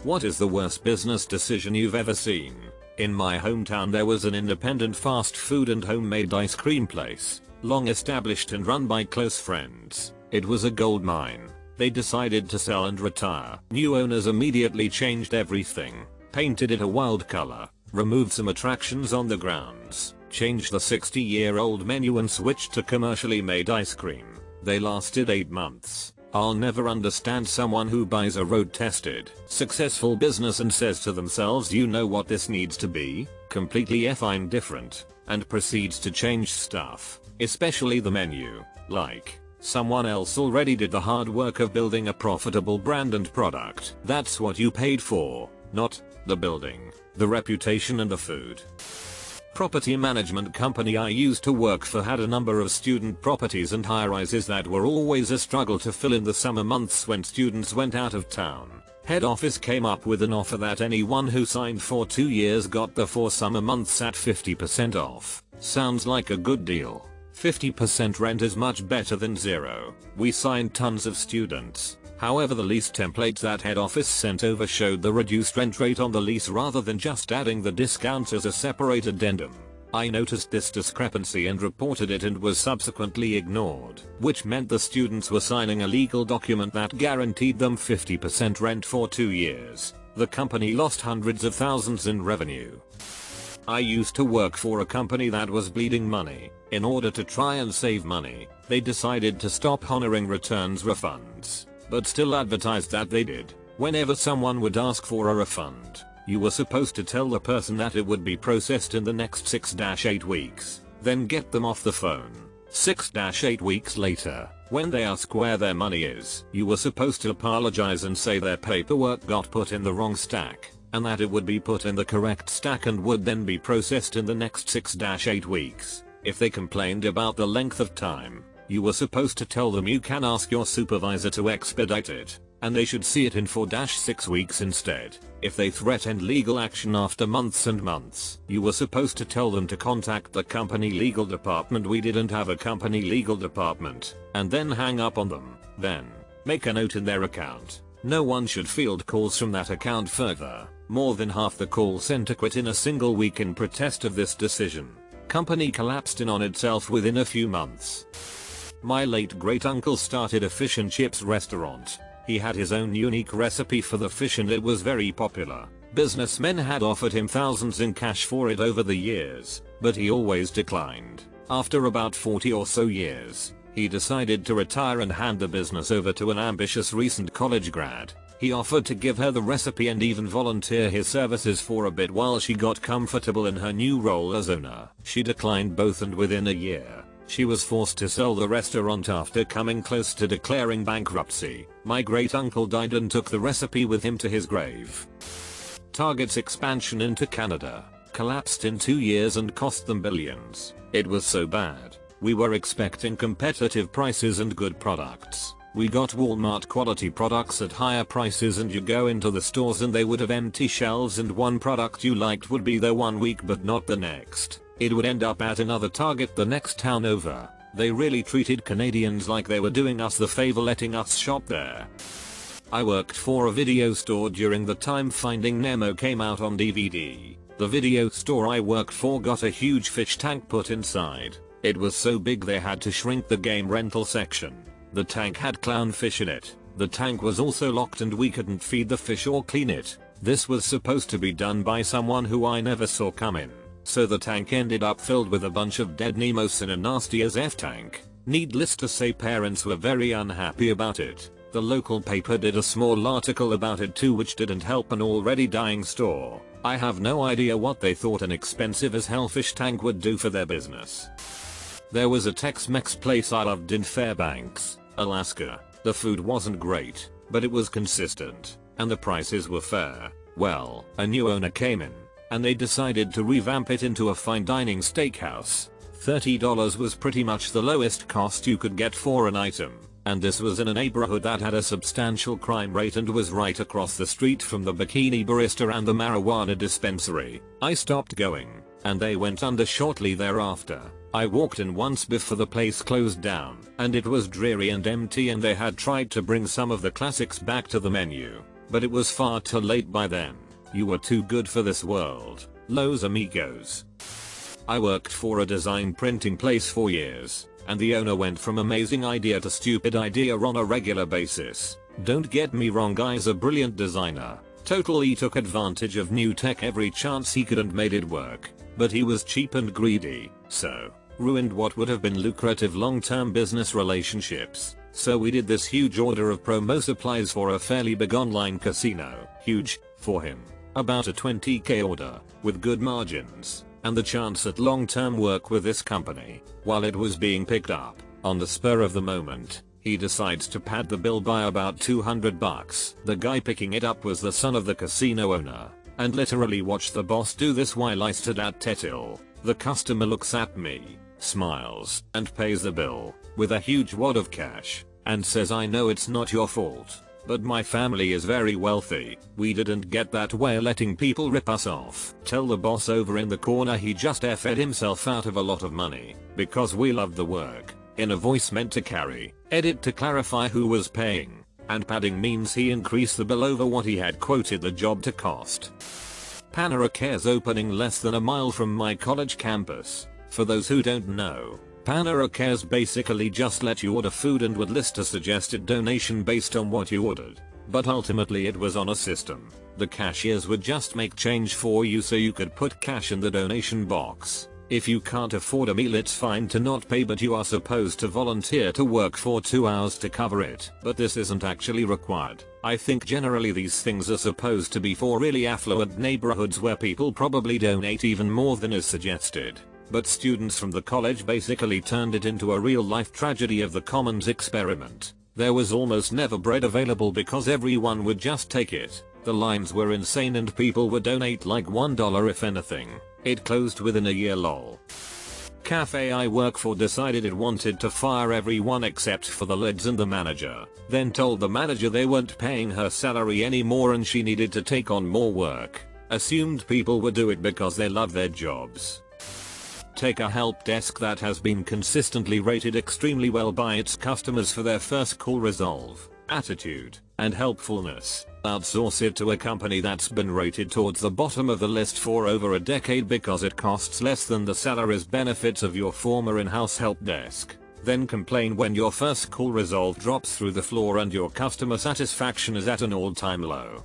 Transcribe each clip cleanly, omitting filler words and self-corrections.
What is the worst business decision you've ever seen? In my hometown there was an independent fast food and homemade ice cream place, long established and run by close friends. It was a gold mine. They decided to sell and retire. New owners immediately changed everything, painted it a wild color, removed some attractions on the grounds, changed the 60-year-old menu and switched to commercially made ice cream. They lasted 8 months. I'll never understand someone who buys a road-tested, successful business and says to themselves, you know what this needs to be? Completely effing different, and proceeds to change stuff, especially the menu, like someone else already did the hard work of building a profitable brand and product. That's what you paid for, not the building, the reputation and the food. Property management company I used to work for had a number of student properties and high-rises that were always a struggle to fill in the summer months when students went out of town. Head office came up with an offer that anyone who signed for 2 years got the 4 summer months at 50% off. Sounds like a good deal. 50% rent is much better than zero. We signed tons of students. However, the lease template that head office sent over showed the reduced rent rate on the lease rather than just adding the discounts as a separate addendum. I noticed this discrepancy and reported it and was subsequently ignored, which meant the students were signing a legal document that guaranteed them 50% rent for 2 years. The company lost hundreds of thousands in revenue. I used to work for a company that was bleeding money. In order to try and save money, they decided to stop honoring returns refunds, but still advertised that they did. Whenever someone would ask for a refund, you were supposed to tell the person that it would be processed in the next 6-8 weeks, then get them off the phone. 6-8 weeks later, when they ask where their money is, you were supposed to apologize and say their paperwork got put in the wrong stack, and that it would be put in the correct stack and would then be processed in the next 6-8 weeks. If they complained about the length of time, you were supposed to tell them you can ask your supervisor to expedite it, and they should see it in 4-6 weeks instead. If they threatened legal action after months and months, you were supposed to tell them to contact the company legal department. We didn't have a company legal department, and then hang up on them. Then, make a note in their account. No one should field calls from that account further. More than half the call center quit in a single week in protest of this decision. Company collapsed in on itself within a few months. My late great uncle started a fish and chips restaurant. He had his own unique recipe for the fish and it was very popular. Businessmen had offered him thousands in cash for it over the years, but he always declined. After about 40 or so years, he decided to retire and hand the business over to an ambitious recent college grad. He offered to give her the recipe and even volunteer his services for a bit while she got comfortable in her new role as owner. She declined both, and within a year, she was forced to sell the restaurant after coming close to declaring bankruptcy. My great uncle died and took the recipe with him to his grave. Target's expansion into Canada collapsed in 2 years and cost them billions. It was so bad. We were expecting competitive prices and good products. We got Walmart quality products at higher prices, and you go into the stores and they would have empty shelves and one product you liked would be there 1 week but not the next. It would end up at another Target the next town over. They really treated Canadians like they were doing us the favor letting us shop there. I worked for a video store during the time Finding Nemo came out on DVD. The video store I worked for got a huge fish tank put inside. It was so big they had to shrink the game rental section. The tank had clownfish in it. The tank was also locked and we couldn't feed the fish or clean it. This was supposed to be done by someone who I never saw come in. So the tank ended up filled with a bunch of dead Nemos in a nasty as F tank. Needless to say, parents were very unhappy about it. The local paper did a small article about it too, which didn't help an already dying store. I have no idea what they thought an expensive as hell fish tank would do for their business. There was a Tex-Mex place I loved in Fairbanks, Alaska. The food wasn't great, but it was consistent, and the prices were fair. Well, a new owner came in, and they decided to revamp it into a fine dining steakhouse. $30 was pretty much the lowest cost you could get for an item, and this was in a neighborhood that had a substantial crime rate and was right across the street from the bikini barista and the marijuana dispensary. I stopped going, and they went under shortly thereafter. I walked in once before the place closed down, and it was dreary and empty, and they had tried to bring some of the classics back to the menu, but it was far too late by then. You were too good for this world. Los amigos. I worked for a design printing place for years, and the owner went from amazing idea to stupid idea on a regular basis. Don't get me wrong, guy's a brilliant designer. Totally took advantage of new tech every chance he could and made it work. But he was cheap and greedy, so ruined what would have been lucrative long-term business relationships. So we did this huge order of promo supplies for a fairly big online casino. Huge, for him. About a 20k order, with good margins, and the chance at long-term work with this company. While it was being picked up, on the spur of the moment, he decides to pad the bill by about $200. The guy picking it up was the son of the casino owner, and literally watched the boss do this while I stood at Tetil. The customer looks at me, smiles, and pays the bill, with a huge wad of cash, and says, "I know it's not your fault, but my family is very wealthy. We didn't get that way letting people rip us off." Tell the boss over in the corner he just fed himself out of a lot of money, because we loved the work. In a voice meant to carry. Edit to clarify who was paying. And padding means he increased the bill over what he had quoted the job to cost. Panera Care's opening less than a mile from my college campus. For those who don't know, Panera Care's basically just let you order food and would list a suggested donation based on what you ordered. But ultimately it was on a system. The cashiers would just make change for you so you could put cash in the donation box. If you can't afford a meal, it's fine to not pay, but you are supposed to volunteer to work for 2 hours to cover it. But this isn't actually required. I think generally these things are supposed to be for really affluent neighborhoods where people probably donate even more than is suggested. But students from the college basically turned it into a real life tragedy of the commons experiment. There was almost never bread available because everyone would just take it. The lines were insane and people would donate like $1 if anything. It closed within a year, lol. Cafe I work for decided it wanted to fire everyone except for the leads and the manager. Then told the manager they weren't paying her salary anymore and she needed to take on more work. Assumed people would do it because they love their jobs. Take a help desk that has been consistently rated extremely well by its customers for their first call resolve, attitude, and helpfulness. Outsource it to a company that's been rated towards the bottom of the list for over a decade because it costs less than the salaries benefits of your former in-house help desk. Then complain when your first call resolve drops through the floor and your customer satisfaction is at an all-time low.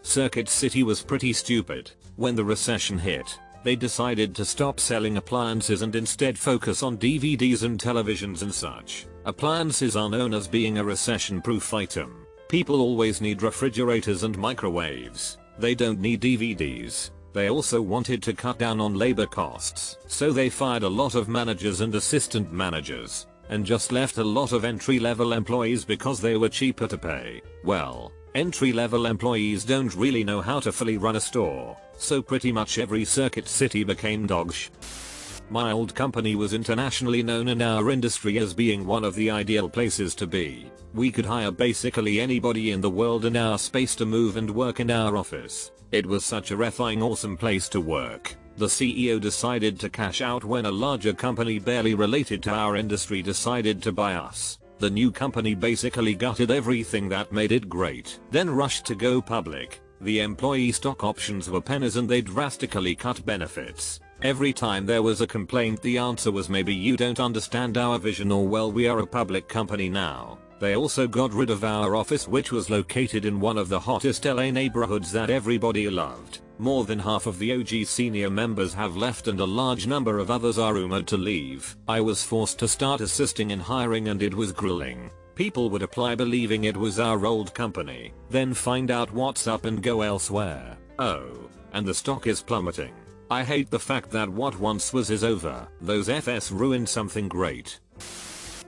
Circuit City was pretty stupid. When the recession hit, they decided to stop selling appliances and instead focus on DVDs and televisions and such. Appliances are known as being a recession-proof item. People always need refrigerators and microwaves. They don't need DVDs. They also wanted to cut down on labor costs, so they fired a lot of managers and assistant managers, and just left a lot of entry-level employees because they were cheaper to pay. Well, entry-level employees don't really know how to fully run a store, so pretty much every Circuit City became dogsh. My old company was internationally known in our industry as being one of the ideal places to be. We could hire basically anybody in the world in our space to move and work in our office. It was such a effing awesome place to work. The CEO decided to cash out when a larger company barely related to our industry decided to buy us. The new company basically gutted everything that made it great, then rushed to go public. The employee stock options were pennies and they drastically cut benefits. Every time there was a complaint, the answer was maybe you don't understand our vision, or well, we are a public company now. They also got rid of our office, which was located in one of the hottest LA neighborhoods that everybody loved. More than half of the OG senior members have left and a large number of others are rumored to leave. I was forced to start assisting in hiring and it was grueling. People would apply believing it was our old company, then find out what's up and go elsewhere. Oh, and the stock is plummeting. I hate the fact that what once was is over. Those FS ruined something great.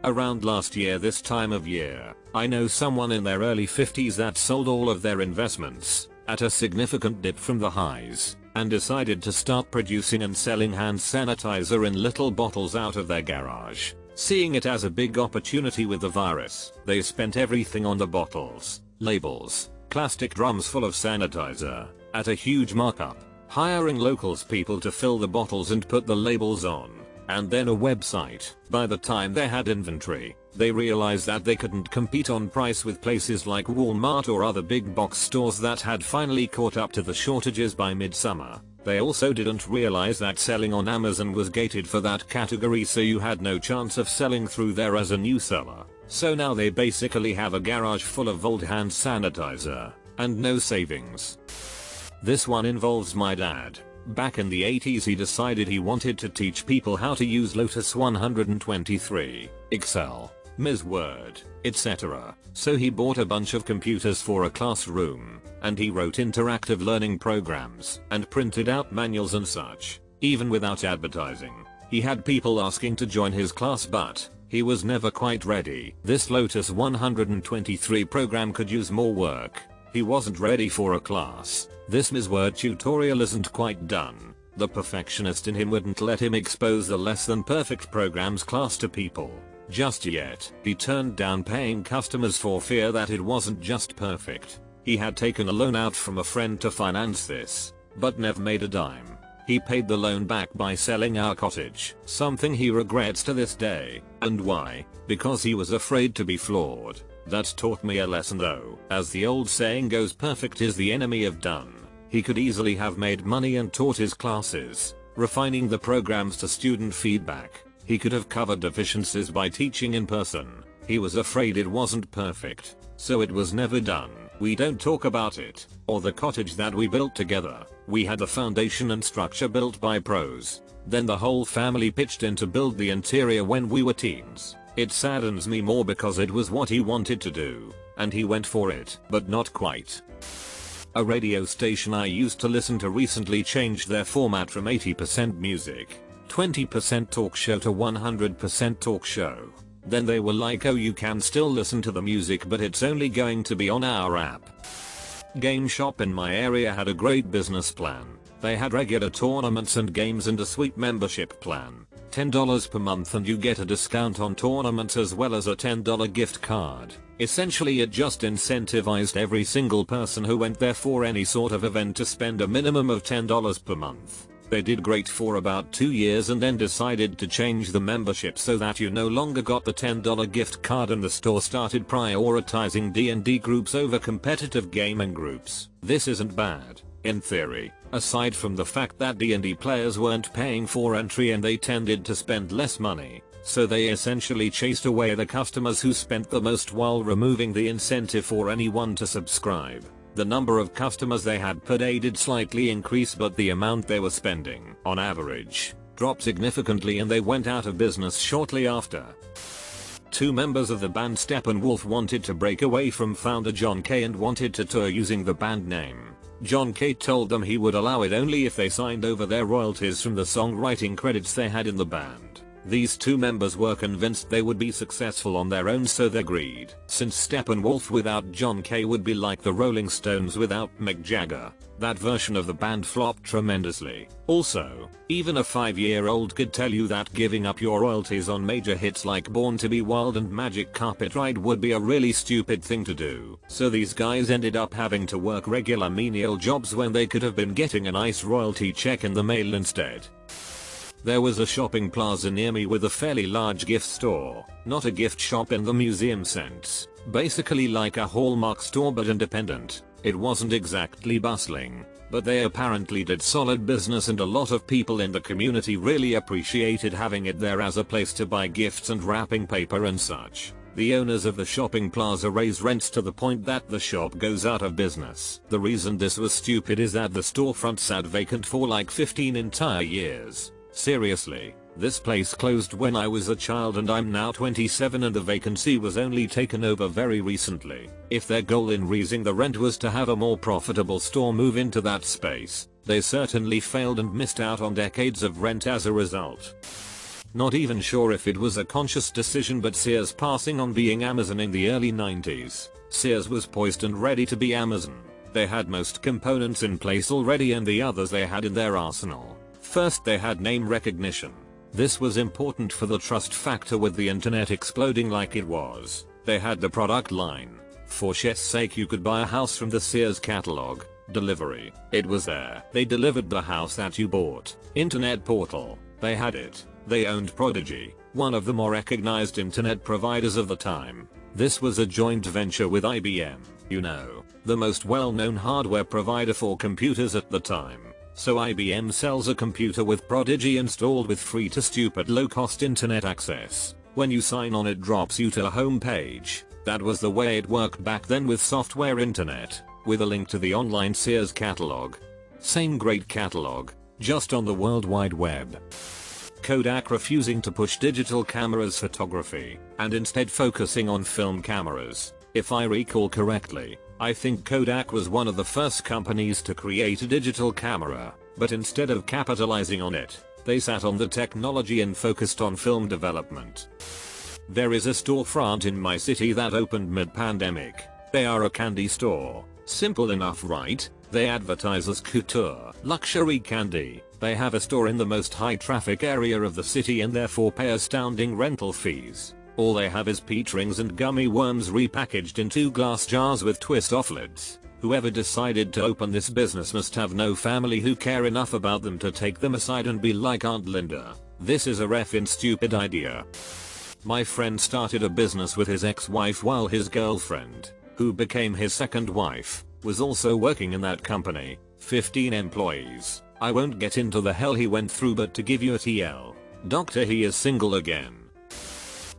Around last year this time of year, I know someone in their early 50s that sold all of their investments at a significant dip from the highs and decided to start producing and selling hand sanitizer in little bottles out of their garage. Seeing it as a big opportunity with the virus, they spent everything on the bottles, labels, plastic drums full of sanitizer, at a huge markup, hiring locals people to fill the bottles and put the labels on. and then a website. By the time they had inventory, they realized that they couldn't compete on price with places like Walmart or other big box stores that had finally caught up to the shortages by midsummer. They also didn't realize that selling on Amazon was gated for that category, so you had no chance of selling through there as a new seller. So now they basically have a garage full of old hand sanitizer and no savings. This one involves my dad. Back in the 80s he decided he wanted to teach people how to use Lotus 123, Excel, Ms. Word, etc. So he bought a bunch of computers for a classroom, and he wrote interactive learning programs and printed out manuals and such. Even without advertising, he had people asking to join his class, but he was never quite ready. This Lotus 123 program could use more work. He wasn't ready for a class. This Ms. Word tutorial isn't quite done. The perfectionist in him wouldn't let him expose the less than perfect programs class to people just yet. He turned down paying customers for fear that it wasn't just perfect. He had taken a loan out from a friend to finance this, but never made a dime. He paid the loan back by selling our cottage, something he regrets to this day. And why? Because he was afraid to be flawed. That taught me a lesson though. As the old saying goes, perfect is the enemy of done. He could easily have made money and taught his classes, refining the programs to student feedback. He could have covered deficiencies by teaching in person. He was afraid it wasn't perfect, so it was never done. We don't talk about it, or the cottage that we built together. We had the foundation and structure built by pros. Then the whole family pitched in to build the interior when we were teens. It saddens me more because it was what he wanted to do, and he went for it, but not quite. A radio station I used to listen to recently changed their format from 80% music, 20% talk show to 100% talk show. Then they were like, oh, you can still listen to the music, but it's only going to be on our app. Game shop in my area had a great business plan. They had regular tournaments and games and a sweet membership plan. $10 per month and you get a discount on tournaments as well as a $10 gift card. Essentially it just incentivized every single person who went there for any sort of event to spend a minimum of $10 per month. They did great for about 2 years and then decided to change the membership so that you no longer got the $10 gift card, and the store started prioritizing D&D groups over competitive gaming groups. This isn't bad, in theory, aside from the fact that D&D players weren't paying for entry and they tended to spend less money, so they essentially chased away the customers who spent the most while removing the incentive for anyone to subscribe. The number of customers they had per day did slightly increase, but the amount they were spending, on average, dropped significantly, and they went out of business shortly after. 2 members of the band Steppenwolf wanted to break away from founder John Kay and wanted to tour using the band name. John Kay told them he would allow it only if they signed over their royalties from the songwriting credits they had in the band. These 2 members were convinced they would be successful on their own, so they agreed. Since Steppenwolf without John Kay would be like the Rolling Stones without Mick Jagger, that version of the band flopped tremendously. Also, even a 5-year-old could tell you that giving up your royalties on major hits like Born to Be Wild and Magic Carpet Ride would be a really stupid thing to do. So these guys ended up having to work regular menial jobs when they could have been getting a nice royalty check in the mail instead. There was a shopping plaza near me with a fairly large gift store, not a gift shop in the museum sense, basically like a Hallmark store but independent. It wasn't exactly bustling, but they apparently did solid business, and a lot of people in the community really appreciated having it there as a place to buy gifts and wrapping paper and such. The owners of the shopping plaza raise rents to the point that the shop goes out of business. The reason this was stupid is that the storefront sat vacant for like 15 entire years. Seriously, this place closed when I was a child and I'm now 27, and the vacancy was only taken over very recently. If their goal in raising the rent was to have a more profitable store move into that space, they certainly failed and missed out on decades of rent as a result. Not even sure if it was a conscious decision, but Sears passing on being Amazon in the early 90s. Sears was poised and ready to be Amazon. They had most components in place already, and the others they had in their arsenal. First, they had name recognition. This was important for the trust factor with the internet exploding like it was. They had the product line. For shit's sake, you could buy a house from the Sears catalog. Delivery. It was there. They delivered the house that you bought. Internet portal. They had it. They owned Prodigy, one of the more recognized internet providers of the time. This was a joint venture with IBM, you know, the most well-known hardware provider for computers at the time. So IBM sells a computer with Prodigy installed with free to stupid low-cost internet access. When you sign on, it drops you to a home page. That was the way it worked back then with software internet, with a link to the online Sears catalog. Same great catalog, just on the World Wide Web. Kodak refusing to push digital cameras photography, and instead focusing on film cameras. If I recall correctly, I think Kodak was one of the first companies to create a digital camera, but instead of capitalizing on it, they sat on the technology and focused on film development. There is a storefront in my city that opened mid-pandemic. They are a candy store. Simple enough, right? They advertise as couture, luxury candy. They have a store in the most high traffic area of the city and therefore pay astounding rental fees. All they have is peach rings and gummy worms repackaged in 2 glass jars with twist-off lids. Whoever decided to open this business must have no family who care enough about them to take them aside and be like Aunt Linda. This is a reffin' stupid idea. My friend started a business with his ex-wife while his girlfriend, who became his second wife, was also working in that company. 15 employees. I won't get into the hell he went through, but to give you a TL. Doctor, he is single again.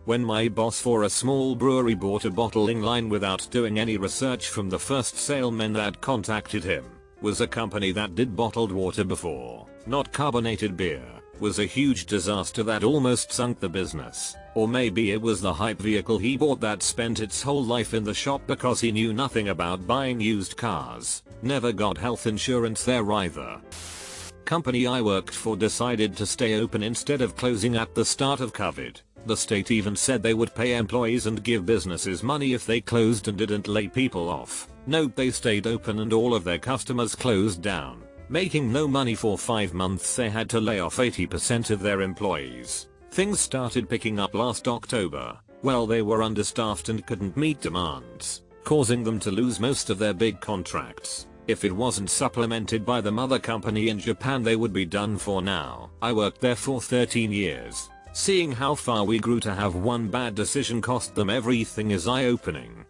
When my boss for a small brewery bought a bottling line without doing any research from the first salesman that contacted him, was a company that did bottled water before, not carbonated beer, was a huge disaster that almost sunk the business. Or maybe it was the hype vehicle he bought that spent its whole life in the shop because he knew nothing about buying used cars. Never got health insurance there either. Company I worked for decided to stay open instead of closing at the start of COVID. The state even said they would pay employees and give businesses money if they closed and didn't lay people off. Nope, they stayed open and all of their customers closed down. Making no money for 5 months, they had to lay off 80% of their employees. Things started picking up last October. Well, they were understaffed and couldn't meet demands, causing them to lose most of their big contracts. If it wasn't supplemented by the mother company in Japan, they would be done for now. I worked there for 13 years. Seeing how far we grew to have one bad decision cost them everything is eye-opening.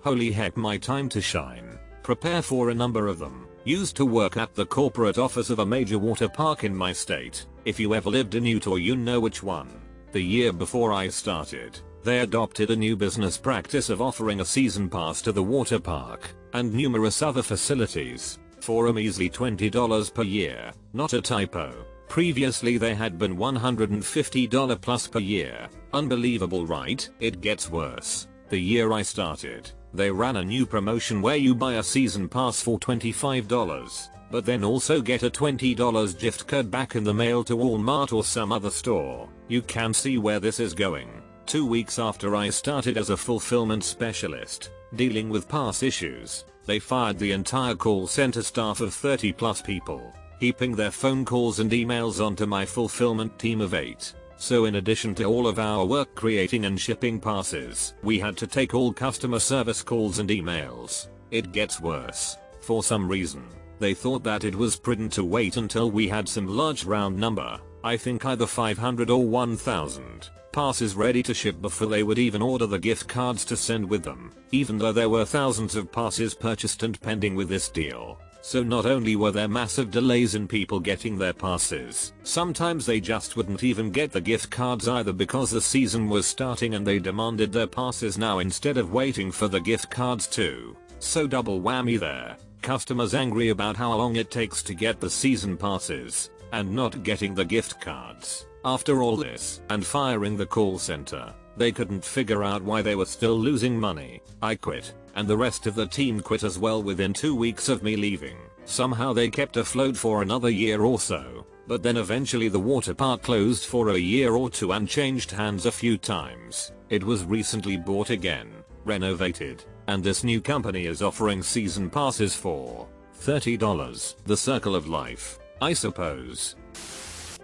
Holy heck, my time to shine. Prepare for a number of them. Used to work at the corporate office of a major water park in my state. If you ever lived in Utah, you know which one. The year before I started, they adopted a new business practice of offering a season pass to the water park and numerous other facilities for a measly $20 per year. Not a typo. Previously they had been $150 plus per year. Unbelievable, right? It gets worse. The year I started, they ran a new promotion where you buy a season pass for $25, but then also get a $20 gift card back in the mail to Walmart or some other store. You can see where this is going. 2 weeks after I started as a fulfillment specialist, dealing with pass issues, they fired the entire call center staff of 30 plus people, heaping their phone calls and emails onto my fulfillment team of 8. So in addition to all of our work creating and shipping passes, we had to take all customer service calls and emails. It gets worse. For some reason, they thought that it was prudent to wait until we had some large round number, I think either 500 or 1000, passes ready to ship before they would even order the gift cards to send with them, even though there were thousands of passes purchased and pending with this deal. So not only were there massive delays in people getting their passes, sometimes they just wouldn't even get the gift cards either because the season was starting and they demanded their passes now instead of waiting for the gift cards too. So double whammy there. Customers angry about how long it takes to get the season passes, and not getting the gift cards. After all this, and firing the call center, they couldn't figure out why they were still losing money. I quit. And the rest of the team quit as well within 2 weeks of me leaving. Somehow they kept afloat for another year or so, but then eventually the water park closed for a year or two and changed hands a few times. It was recently bought again, renovated, and this new company is offering season passes for $30. The circle of life, I suppose.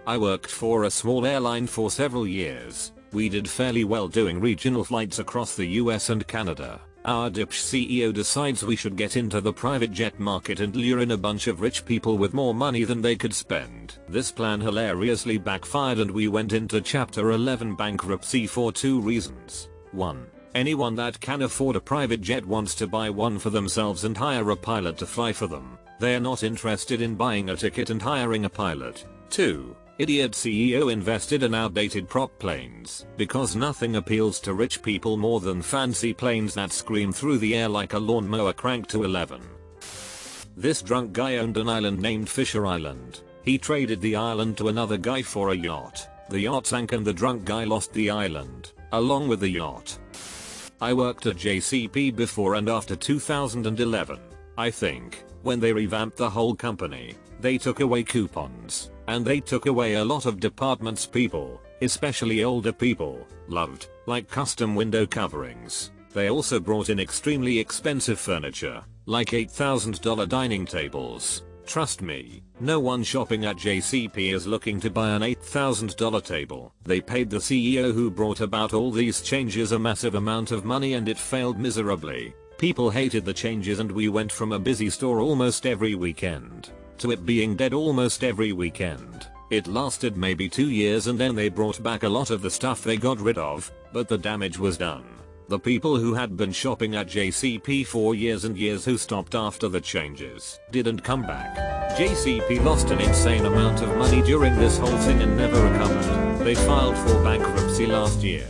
I worked for a small airline for several years. We did fairly well doing regional flights across the US and Canada. Our dipsh CEO decides we should get into the private jet market and lure in a bunch of rich people with more money than they could spend. This plan hilariously backfired and we went into chapter 11 bankruptcy for 2 reasons. 1. Anyone that can afford a private jet wants to buy one for themselves and hire a pilot to fly for them. They are not interested in buying a ticket and hiring a pilot. 2. Idiot CEO invested in outdated prop planes because nothing appeals to rich people more than fancy planes that scream through the air like a lawnmower cranked to 11. This drunk guy owned an island named Fisher Island. He traded the island to another guy for a yacht. The yacht sank and the drunk guy lost the island, along with the yacht. I worked at JCP before and after 2011, I think, when they revamped the whole company. They took away coupons, and they took away a lot of departments people, especially older people, loved, like custom window coverings. They also brought in extremely expensive furniture, like $8,000 dining tables. Trust me, no one shopping at JCP is looking to buy an $8,000 table. They paid the CEO who brought about all these changes a massive amount of money and it failed miserably. People hated the changes and we went from a busy store almost every weekend to it being dead almost every weekend. It lasted maybe 2 years and then they brought back a lot of the stuff they got rid of, but the damage was done. The people who had been shopping at JCP for years and years who stopped after the changes didn't come back. JCP lost an insane amount of money during this whole thing and never recovered. They filed for bankruptcy last year.